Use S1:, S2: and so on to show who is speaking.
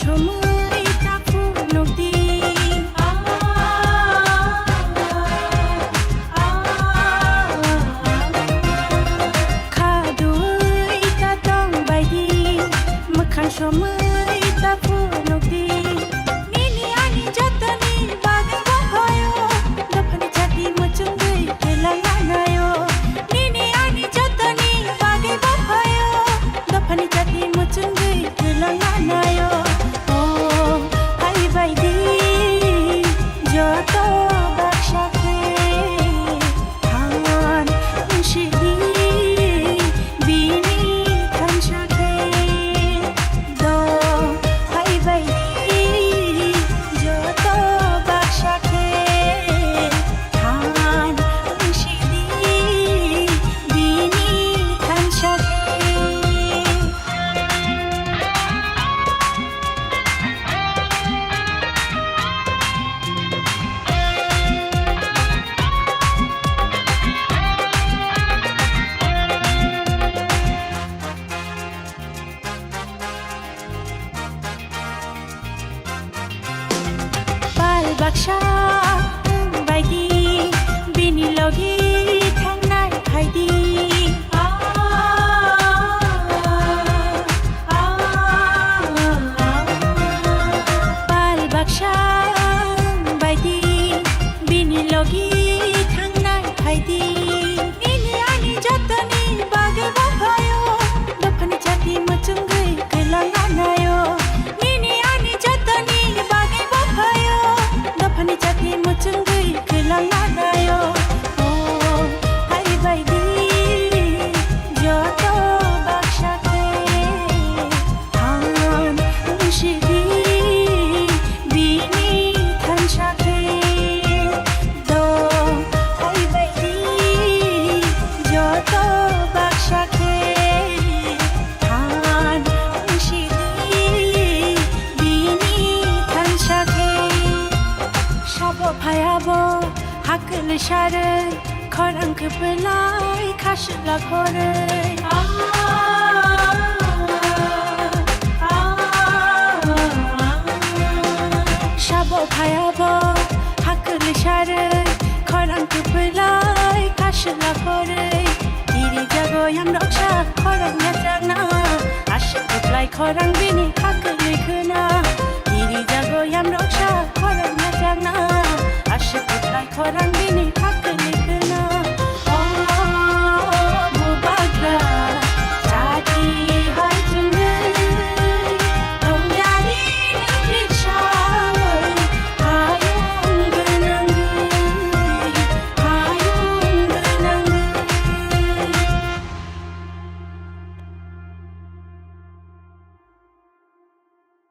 S1: সময় তাকু নদী খাদুই তাতং বাইদি মোখাং সময় তাকু নদী নিনি আনি যতনি বাগে বহায়ো দফনি ছাতি মুচুঙ্গই কেলাঙ্গানায়ো নিনি আনি যতনি বাগে বহায়ো দফনি ছাতি মুচুঙ্গই কেলাঙ্গানায়ো ও হাই বাইদি যত বাকসাকে থান মুশিদি বিনি থানসাকে দো হাই বাইদি যত বাকসাকে থান মুশিদি বিনি থানসাকে Bal baksha baidi bini logi thangnai phaidi Bal baksha baidi bini logi thangnai phaidi Nini ani jatani bage bhayo dafani chati muchungai kelanganayo Nini ani jatani bage bhayo dafani chati muchungai kelanganayo Oh hai baidi joto bakshake han mushidi bini thanshake do hai baidi joto bakshake han mushidi bini thanshake shabo phayabo hakl share khorang khlai khashla khore shabo phayabo hakl share khorang khlai khashla khore diri jago yam raksha khorang yajagna ashik khlai khorang bini hakl khuna diri jago yam raksha khorang yajagna ashik khlai khorang